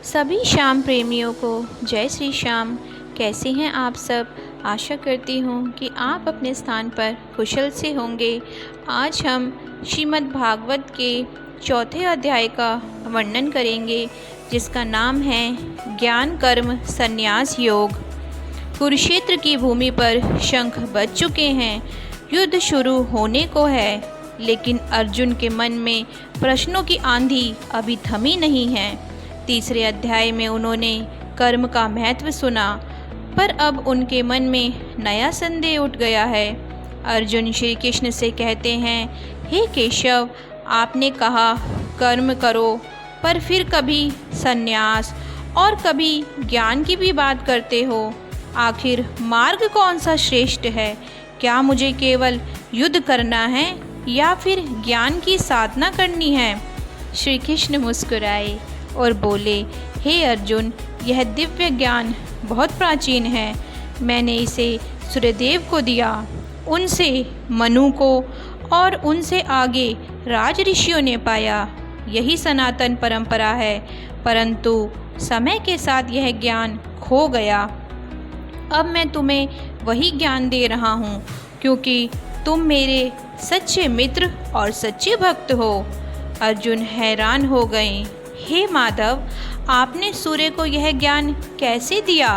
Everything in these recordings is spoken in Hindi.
सभी श्याम प्रेमियों को जय श्री श्याम। कैसे हैं आप सब। आशा करती हूँ कि आप अपने स्थान पर कुशल से होंगे। आज हम श्रीमद् भागवत के चौथे अध्याय का वर्णन करेंगे, जिसका नाम है ज्ञान कर्म संन्यास योग। कुरुक्षेत्र की भूमि पर शंख बज चुके हैं, युद्ध शुरू होने को है, लेकिन अर्जुन के मन में प्रश्नों की आंधी अभी थमी नहीं है। तीसरे अध्याय में उन्होंने कर्म का महत्व सुना, पर अब उनके मन में नया संदेह उठ गया है। अर्जुन श्री कृष्ण से कहते हैं, हे केशव, आपने कहा कर्म करो, पर फिर कभी संन्यास और कभी ज्ञान की भी बात करते हो। आखिर मार्ग कौन सा श्रेष्ठ है? क्या मुझे केवल युद्ध करना है या फिर ज्ञान की साधना करनी है? श्री कृष्ण मुस्कुराए और बोले, हे अर्जुन, यह दिव्य ज्ञान बहुत प्राचीन है। मैंने इसे सूर्यदेव को दिया, उनसे मनु को, और उनसे आगे राज ऋषियों ने पाया। यही सनातन परंपरा है, परंतु समय के साथ यह ज्ञान खो गया। अब मैं तुम्हें वही ज्ञान दे रहा हूँ, क्योंकि तुम मेरे सच्चे मित्र और सच्चे भक्त हो। अर्जुन हैरान हो गए। हे माधव, आपने सूर्य को यह ज्ञान कैसे दिया?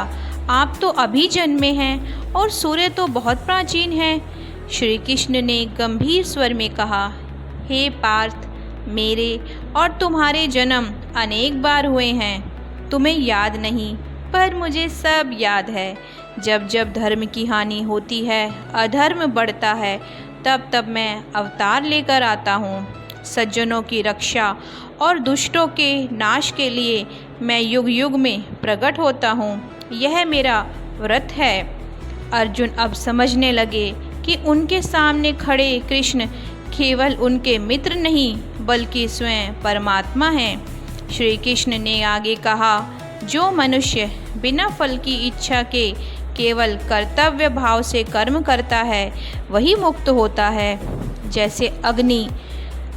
आप तो अभी जन्मे हैं और सूर्य तो बहुत प्राचीन है। श्री कृष्ण ने गंभीर स्वर में कहा, हे पार्थ, मेरे और तुम्हारे जन्म अनेक बार हुए हैं। तुम्हें याद नहीं, पर मुझे सब याद है। जब जब धर्म की हानि होती है, अधर्म बढ़ता है, तब तब मैं अवतार लेकर आता हूँ। सज्जनों की रक्षा और दुष्टों के नाश के लिए मैं युग युग में प्रकट होता हूँ। यह मेरा व्रत है। अर्जुन अब समझने लगे कि उनके सामने खड़े कृष्ण केवल उनके मित्र नहीं, बल्कि स्वयं परमात्मा हैं। श्री कृष्ण ने आगे कहा, जो मनुष्य बिना फल की इच्छा के केवल कर्तव्य भाव से कर्म करता है, वही मुक्त होता है। जैसे अग्नि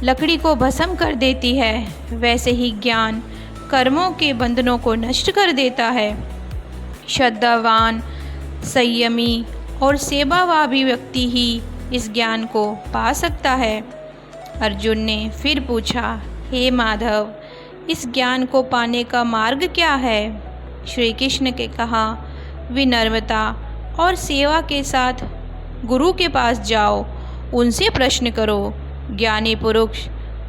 लकड़ी को भस्म कर देती है, वैसे ही ज्ञान कर्मों के बंधनों को नष्ट कर देता है। श्रद्धावान, संयमी और सेवाभावी व्यक्ति ही इस ज्ञान को पा सकता है। अर्जुन ने फिर पूछा, हे माधव, इस ज्ञान को पाने का मार्ग क्या है? श्री कृष्ण के कहा, विनम्रता और सेवा के साथ गुरु के पास जाओ, उनसे प्रश्न करो। ज्ञानी पुरुष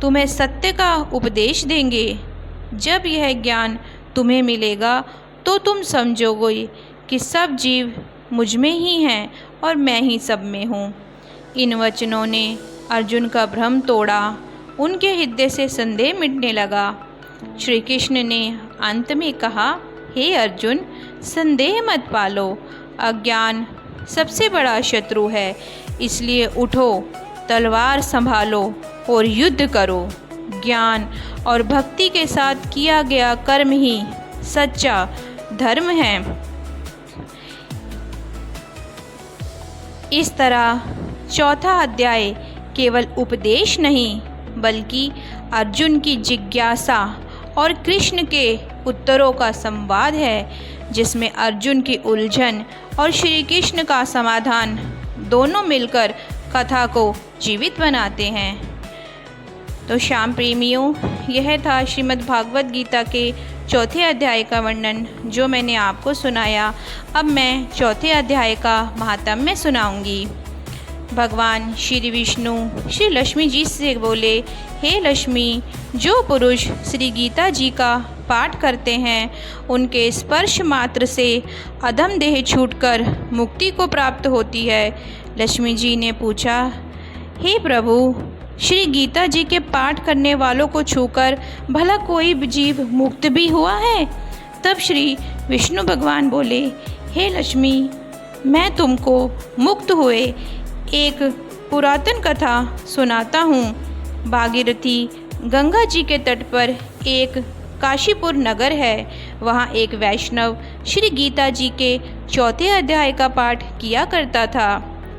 तुम्हें सत्य का उपदेश देंगे। जब यह ज्ञान तुम्हें मिलेगा तो तुम समझोगे कि सब जीव मुझ में ही हैं और मैं ही सब में हूँ। इन वचनों ने अर्जुन का भ्रम तोड़ा। उनके हृदय से संदेह मिटने लगा। श्री कृष्ण ने अंत में कहा, हे अर्जुन, संदेह मत पालो। अज्ञान सबसे बड़ा शत्रु है, इसलिए उठो, तलवार संभालो और युद्ध करो। ज्ञान और भक्ति के साथ किया गया कर्म ही सच्चा धर्म है। इस तरह चौथा अध्याय केवल उपदेश नहीं, बल्कि अर्जुन की जिज्ञासा और कृष्ण के उत्तरों का संवाद है, जिसमें अर्जुन की उलझन और श्री कृष्ण का समाधान दोनों मिलकर कथा को जीवित बनाते हैं। तो श्याम प्रेमियों, यह था श्रीमद् भागवत गीता के चौथे अध्याय का वर्णन, जो मैंने आपको सुनाया। अब मैं चौथे अध्याय का महात्म्य सुनाऊंगी। भगवान श्री विष्णु श्री लक्ष्मी जी से बोले, हे लक्ष्मी, जो पुरुष श्री गीता जी का पाठ करते हैं, उनके स्पर्श मात्र से अधम देह छूटकर मुक्ति को प्राप्त होती है। लक्ष्मी जी ने पूछा, हे प्रभु, श्री गीता जी के पाठ करने वालों को छूकर भला कोई जीव मुक्त भी हुआ है? तब श्री विष्णु भगवान बोले, हे लक्ष्मी, मैं तुमको मुक्त हुए एक पुरातन कथा सुनाता हूँ। भागीरथी गंगा जी के तट पर एक काशीपुर नगर है। वहाँ एक वैष्णव श्री गीता जी के चौथे अध्याय का पाठ किया करता था।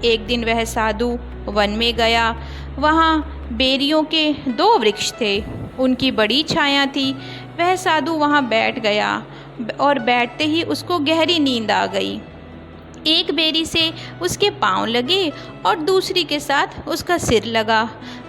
एक दिन वह साधु वन में गया। वहाँ बेरियों के 2 वृक्ष थे। उनकी बड़ी छाया थी। वह साधु वहाँ बैठ गया और बैठते ही उसको गहरी नींद आ गई। एक बेरी से उसके पाँव लगे और दूसरी के साथ उसका सिर लगा।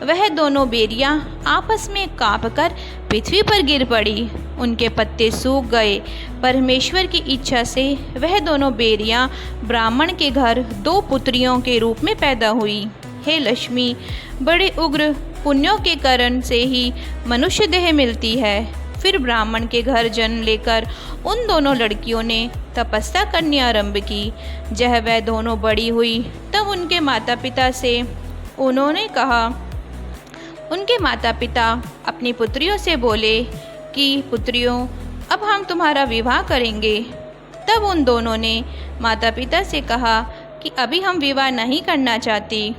वह दोनों बेरियां आपस में कांपकर पृथ्वी पर गिर पड़ी। उनके पत्ते सूख गए। परमेश्वर की इच्छा से वह दोनों बेरियां ब्राह्मण के घर 2 पुत्रियों के रूप में पैदा हुई। हे लक्ष्मी, बड़े उग्र पुण्यों के कारण से ही मनुष्य देह मिलती है। फिर ब्राह्मण के घर जन्म लेकर उन दोनों लड़कियों ने तपस्या करनी आरंभ की। जब वह दोनों बड़ी हुई तब उनके माता पिता अपनी पुत्रियों से बोले कि पुत्रियों, अब हम तुम्हारा विवाह करेंगे। तब उन दोनों ने माता पिता से कहा कि अभी हम विवाह नहीं करना चाहती,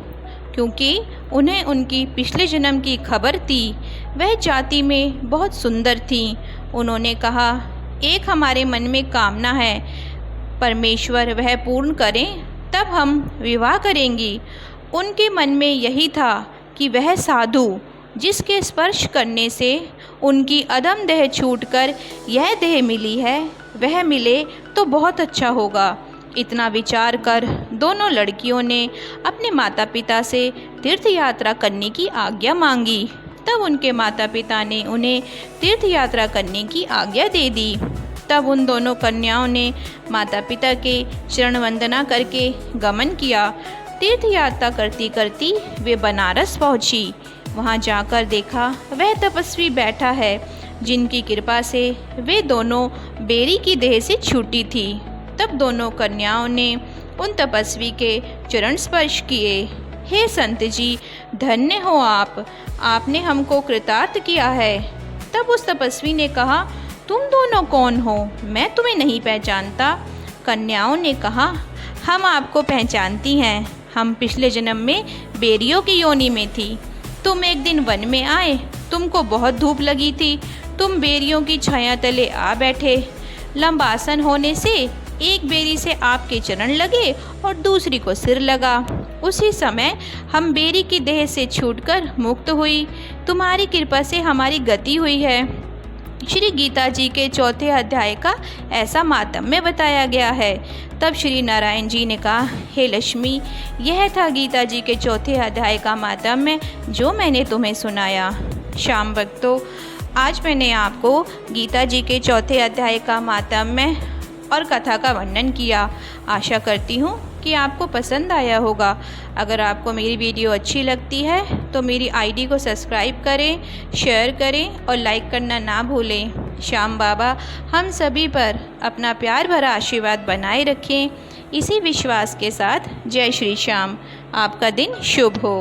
क्योंकि उन्हें उनकी पिछले जन्म की खबर थी। वह जाति में बहुत सुंदर थीं। उन्होंने कहा, एक हमारे मन में कामना है, परमेश्वर वह पूर्ण करें तब हम विवाह करेंगी। उनके मन में यही था कि वह साधु जिसके स्पर्श करने से उनकी अधम देह छूटकर यह देह मिली है, वह मिले तो बहुत अच्छा होगा। इतना विचार कर दोनों लड़कियों ने अपने माता पिता से तीर्थ यात्रा करने की आज्ञा मांगी। तब उनके माता पिता ने उन्हें तीर्थ यात्रा करने की आज्ञा दे दी। तब उन दोनों कन्याओं ने माता पिता के चरण वंदना करके गमन किया। तीर्थ यात्रा करती करती वे बनारस पहुंची। वहां जाकर देखा वह तपस्वी बैठा है, जिनकी कृपा से वे दोनों बेरी की देह से छूटी थी। तब दोनों कन्याओं ने उन तपस्वी के चरण स्पर्श किए। हे संत जी, धन्य हो आपने हमको कृतार्थ किया है। तब उस तपस्वी ने कहा, तुम दोनों कौन हो? मैं तुम्हें नहीं पहचानता। कन्याओं ने कहा, हम आपको पहचानती हैं। हम पिछले जन्म में बेरियों की योनि में थी। तुम एक दिन वन में आए, तुमको बहुत धूप लगी थी। तुम बेरियों की छाया तले आ बैठे। लंबासन होने से एक बेरी से आपके चरण लगे और दूसरी को सिर लगा। उसी समय हम बेरी की देह से छूटकर मुक्त हुई। तुम्हारी कृपा से हमारी गति हुई है। श्री गीता जी के 4 अध्याय का ऐसा मातम्य बताया गया है। तब श्री नारायण जी ने कहा, हे लक्ष्मी, यह था गीता जी के 4 अध्याय का मातम्य जो मैंने तुम्हें सुनाया। श्याम भक्तों, आज मैंने आपको गीता जी के 4 अध्याय का मातम्य और कथा का वर्णन किया। आशा करती हूँ कि आपको पसंद आया होगा। अगर आपको मेरी वीडियो अच्छी लगती है तो मेरी आईडी को सब्सक्राइब करें, शेयर करें और लाइक करना ना भूलें। श्याम बाबा हम सभी पर अपना प्यार भरा आशीर्वाद बनाए रखें। इसी विश्वास के साथ जय श्री श्याम। आपका दिन शुभ हो।